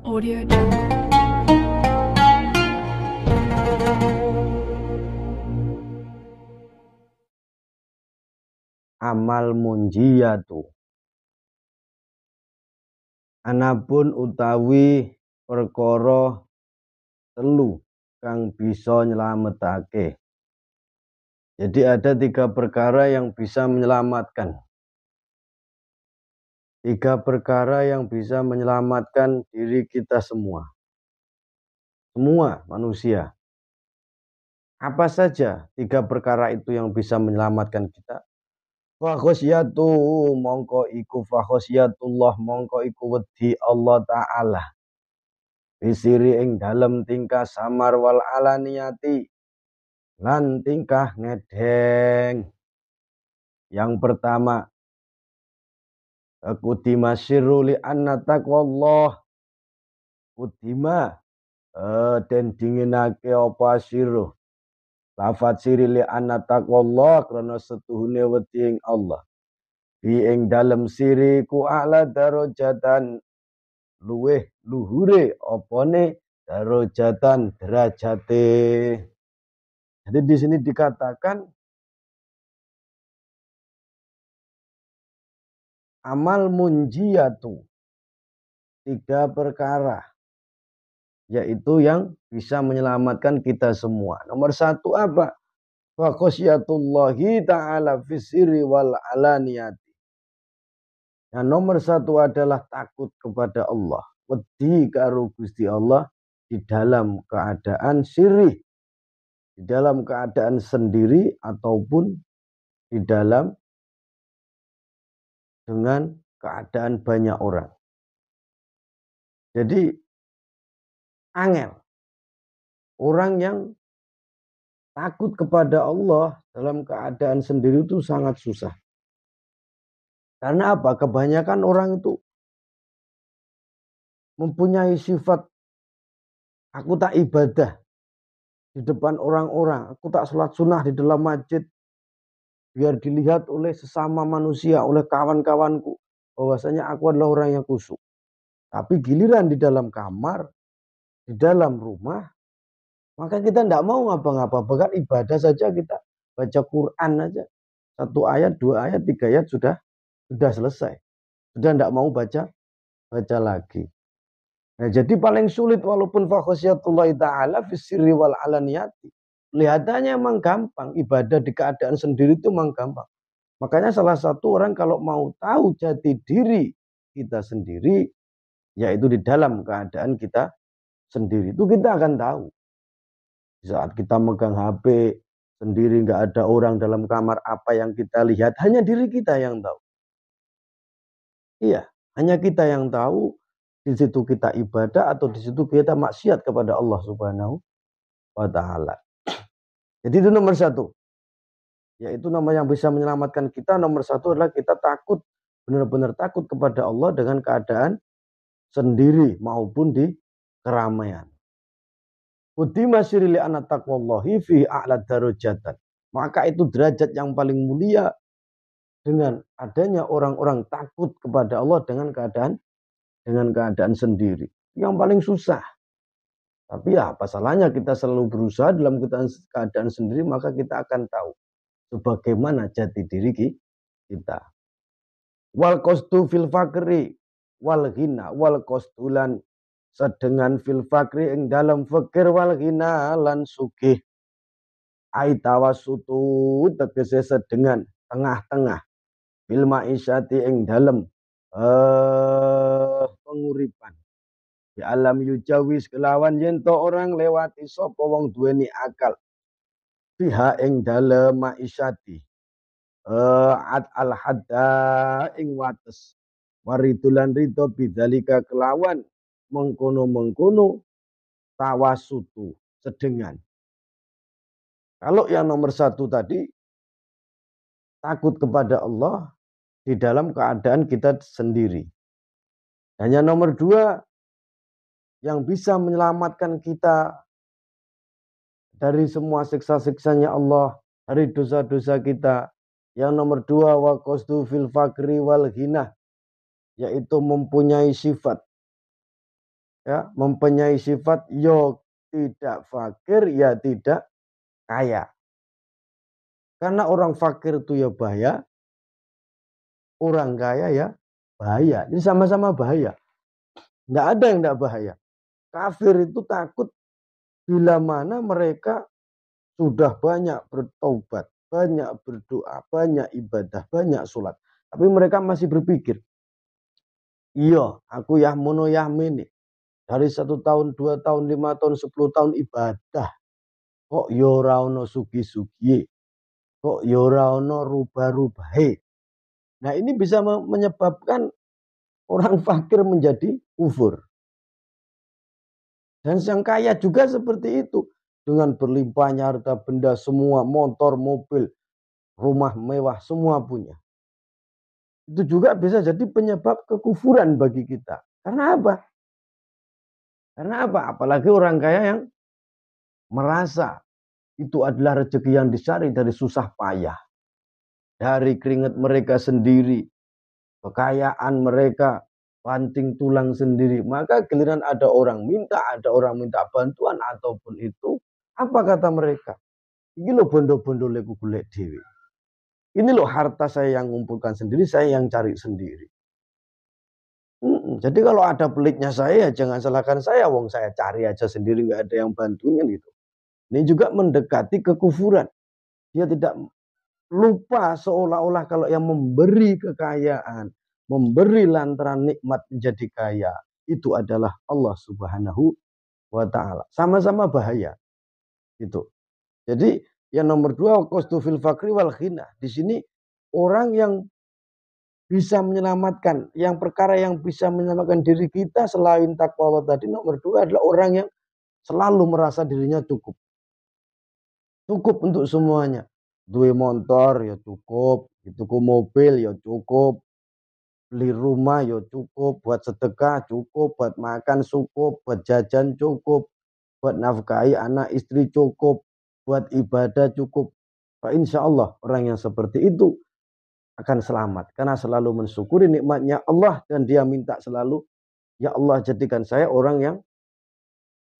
Audio Jungle. Amal munjiyatu. Anapun utawi perkara telu kang bisa nyelametake. Jadi ada 3 perkara yang bisa menyelamatkan. 3 perkara yang bisa menyelamatkan diri kita semua. Semua manusia. Apa saja 3 perkara itu yang bisa menyelamatkan kita? Fakhosyatu mongko iku fakhosyatullah mongko iku wedi Allah Ta'ala. Bisiri ing dalem tingkah samar wal alaniyati lan tingkah ngedeng. Yang pertama, kudima sirru li anna taqwallah. Kudima dan dinginake apa sirru. Lafat siri li anna taqwallah krana setuhune wedi ing Allah. Bi ing dalem siri ku a'la darajatan luweh luhure opone darajatan derajate. Jadi di sini dikatakan amal munjiyatu, 3 perkara, yaitu yang bisa menyelamatkan kita semua. Nomor 1 apa? Wa khosyatullahi ta'ala fisiri wal alaniyati. Nah, nomor 1 adalah takut kepada Allah. Wedi karo Gusti Allah di dalam keadaan sirri, di dalam keadaan sendiri ataupun di dalam dengan keadaan banyak orang. Jadi angel. Orang yang takut kepada Allah dalam keadaan sendiri itu sangat susah. Karena apa? Kebanyakan orang itu mempunyai sifat aku tak ibadah di depan orang-orang. Aku tak sholat sunnah di dalam masjid. Biar dilihat oleh sesama manusia, oleh kawan-kawanku. Bahwasanya aku adalah orang yang khusyuk. Tapi giliran di dalam kamar, di dalam rumah, maka kita tidak mau ngapa-ngapa. Bahkan ibadah saja kita baca Quran aja. 1 ayat, 2 ayat, 3 ayat sudah selesai. Sudah tidak mau baca lagi. Nah, jadi paling sulit walaupun fakhosyatullahi ta'ala fisirri wal alaniyati. Kelihatannya memang gampang. Ibadah di keadaan sendiri itu memang gampang. Makanya salah satu orang kalau mau tahu jati diri kita sendiri, yaitu di dalam keadaan kita sendiri, itu kita akan tahu. Saat kita megang HP sendiri, nggak ada orang dalam kamar, apa yang kita lihat hanya diri kita yang tahu. Iya, hanya kita yang tahu. Di situ kita ibadah atau di situ kita maksiat kepada Allah Subhanahu wa Ta'ala. Jadi itu nomor 1. Yaitu nama yang bisa menyelamatkan kita. Nomor 1 adalah kita takut, benar-benar takut kepada Allah dengan keadaan sendiri maupun di keramaian. Qudima sirili anna taqwallahi fi a'la darajatan. Maka itu derajat yang paling mulia dengan adanya orang-orang takut kepada Allah dengan keadaan sendiri. Yang paling susah. Tapi ya apa salahnya kita selalu berusaha dalam keadaan sendiri, maka kita akan tahu sebagaimana jati diri kita. Wal qasdu fil fakri wal ghina wal qasdulan sedengan fil fakri ing dalam fakir wal ghina lan sugih. Ai tawassutu tegese sedengan tengah-tengah bil ma'isyati ing dalam penguripan. Di alam yujawis kelawan yen to orang lewati sapa wong duweni akal. Biha ing dalem ma'isyati. Al hadda ing wates. Waridulan ridho bidzalika kelawan mengkono-mengkono tawasutu sedengan. Kalau yang nomor 1 tadi takut kepada Allah di dalam keadaan kita sendiri. Dan yang nomor 2 yang bisa menyelamatkan kita dari semua siksa-siksanya Allah, dari dosa-dosa kita. Yang nomor 2 wa qasdu fil fakri wal ghina, yaitu mempunyai sifat ya, mempunyai sifat yo tidak fakir ya tidak kaya. Karena orang fakir itu ya bahaya, orang kaya ya bahaya. Ini sama-sama bahaya. Nggak ada yang nggak bahaya. Kafir itu takut bila mana mereka sudah banyak bertobat, banyak berdoa, banyak ibadah, banyak sholat. Tapi mereka masih berpikir, iya aku yahmono yahmini. Dari 1 tahun, 2 tahun, 5 tahun, 10 tahun ibadah. Kok yora ono sugi-sugi. Kok yora ono rubah-rubahe. Nah ini bisa menyebabkan orang fakir menjadi kufur. Dan yang kaya juga seperti itu. Dengan berlimpahnya harta benda semua, motor, mobil, rumah mewah, semua punya. Itu juga bisa jadi penyebab kekufuran bagi kita. Karena apa? Karena apa? Apalagi orang kaya yang merasa itu adalah rezeki yang dicari dari susah payah. Dari keringat mereka sendiri. Kekayaan mereka banting tulang sendiri. Maka giliran ada orang minta bantuan ataupun itu. Apa kata mereka? Ini loh bondo-bondo leku golek dewi. Ini loh harta saya yang ngumpulkan sendiri, saya yang cari sendiri. Jadi kalau ada peliknya saya, jangan salahkan saya. Wong saya cari aja sendiri, nggak ada yang bantuin gitu. Ini juga mendekati kekufuran. Dia tidak lupa seolah-olah kalau yang memberi kekayaan, memberi lantaran nikmat menjadi kaya, itu adalah Allah Subhanahu wa Ta'ala. Sama-sama bahaya. Gitu. Jadi yang nomor 2 qasdu fil fakri wal ghina. Di sini orang yang bisa menyelamatkan, yang perkara yang bisa menyelamatkan diri kita selain takwa Allah tadi, nomor 2 adalah orang yang selalu merasa dirinya cukup. Cukup untuk semuanya. Duwe motor ya cukup, tuku mobil ya cukup, beli rumah ya cukup, buat sedekah cukup, buat makan cukup, buat jajan cukup, buat nafkahi anak istri cukup, buat ibadah cukup. Insya Allah orang yang seperti itu akan selamat. Karena selalu mensyukuri nikmatnya Allah. Dan dia minta selalu, ya Allah jadikan saya orang yang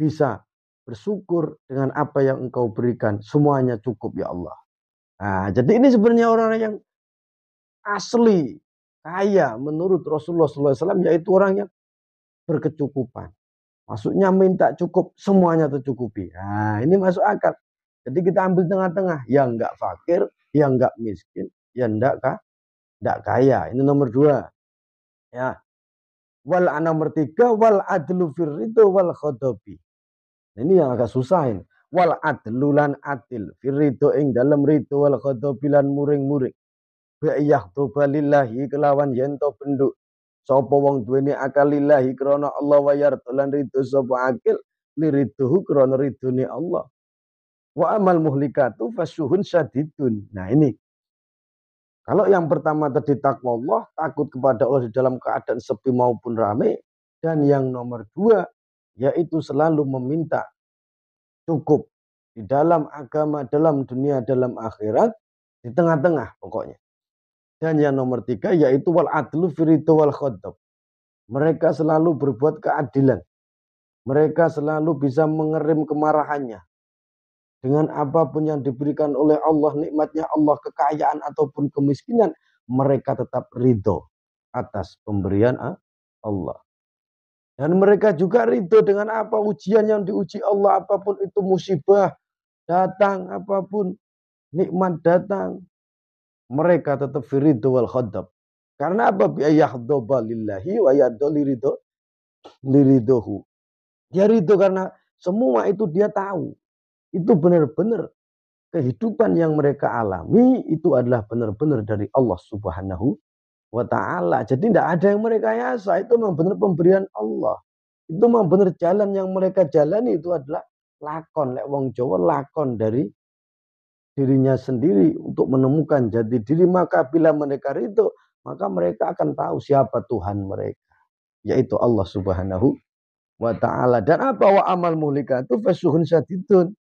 bisa bersyukur dengan apa yang engkau berikan. Semuanya cukup ya Allah. Nah, jadi ini sebenarnya orang yang asli, kaya menurut Rasulullah SAW. Yaitu orang yang berkecukupan. Maksudnya minta cukup, semuanya tercukupi. Nah, ini masuk akal. Jadi kita ambil tengah-tengah. Yang enggak fakir, yang enggak miskin, yang enggak kaya. Ini nomor 2. Ya. Wal nomor 3, wal adlu firrido wal khodobi. Ini yang agak susah ini. Wal adlu lan adil firrido ing dalam rido wal khodobi lan muring-muring. Bi'iyah tobalillahi kelawan yento penduk. Sopo wong duweni akalillahi krana Allah wa yardo lan rido sopo akil liriduhu krana ridone Allah. Wa amal muhlikatu fasyuhun syadidun. Nah ini. Kalau yang pertama tadi takwa Allah, takut kepada Allah di dalam keadaan sepi maupun ramai. Dan yang nomor 2, yaitu selalu meminta cukup di dalam agama, dalam dunia, dalam akhirat, di tengah-tengah pokoknya. Dan yang nomor 3, yaitu wal adlu firito wal khodob. Mereka selalu berbuat keadilan. Mereka selalu bisa mengerim kemarahannya. Dengan apapun yang diberikan oleh Allah, nikmatnya Allah, kekayaan ataupun kemiskinan, mereka tetap ridho atas pemberian Allah. Dan mereka juga ridho dengan apa ujian yang diuji Allah, apapun itu musibah datang, apapun nikmat datang, mereka tetap ridho wal khadab. Karena apa? Bi'ayyahdhoba lillahi wa yadho liridohu. Dia ridho karena semua itu dia tahu. Itu benar-benar kehidupan yang mereka alami itu adalah benar-benar dari Allah Subhanahu wa Ta'ala. Jadi tidak ada yang mereka rekayasa. Itu memang benar pemberian Allah. Itu memang benar jalan yang mereka jalani itu adalah lakon. Lek wong Jawa lakon dari dirinya sendiri untuk menemukan jati diri. Maka bila mereka ridho, maka mereka akan tahu siapa Tuhan mereka. Yaitu Allah Subhanahu wa Ta'ala. Dan apa wa amal muhlikatu fasuhun syadidun.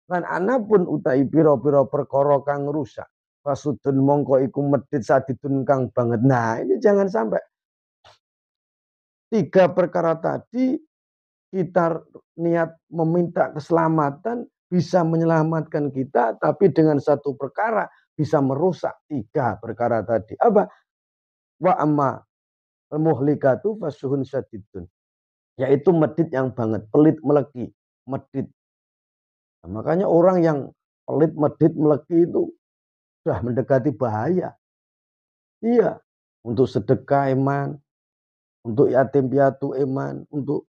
Lan anak pun utai piro-piro perkara kang rusak. Fasudun mongko iku medit sadidun kang banget. Nah ini jangan sampai 3 perkara tadi kita niat meminta keselamatan bisa menyelamatkan kita, tapi dengan satu perkara bisa merusak 3 perkara tadi. Apa? Wa amma al-muhlikatu fasuhun syadidun. Yaitu medit yang banget, pelit meleki, medit. Nah, makanya orang yang pelit, medit, meleki itu sudah mendekati bahaya. Iya, untuk sedekah iman, untuk yatim piatu iman, untuk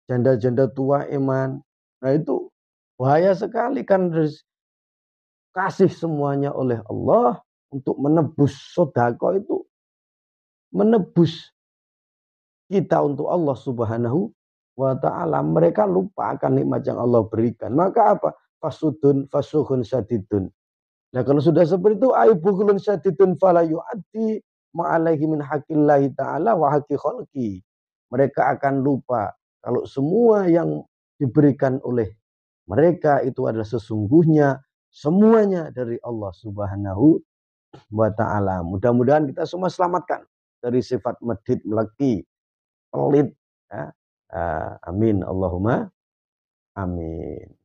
janda-janda tua iman. Nah itu bahaya sekali kan, kasih semuanya oleh Allah untuk menebus sodako itu, menebus kita untuk Allah Subhanahu wa ta'ala. Mereka lupa akan nikmat yang Allah berikan. Maka apa? Fasuhun syadidun. Nah kalau sudah seperti itu, aibuhulun syadidun fala yu'addi ma'alaihi min haqillahi ta'ala wa haqqi khalqi. Mereka akan lupa kalau semua yang diberikan oleh mereka itu adalah sesungguhnya semuanya dari Allah Subhanahu wa ta'ala. Mudah-mudahan kita semua selamatkan dari sifat medit, meleki, pelit. Ya. Amin. Allahumma amin.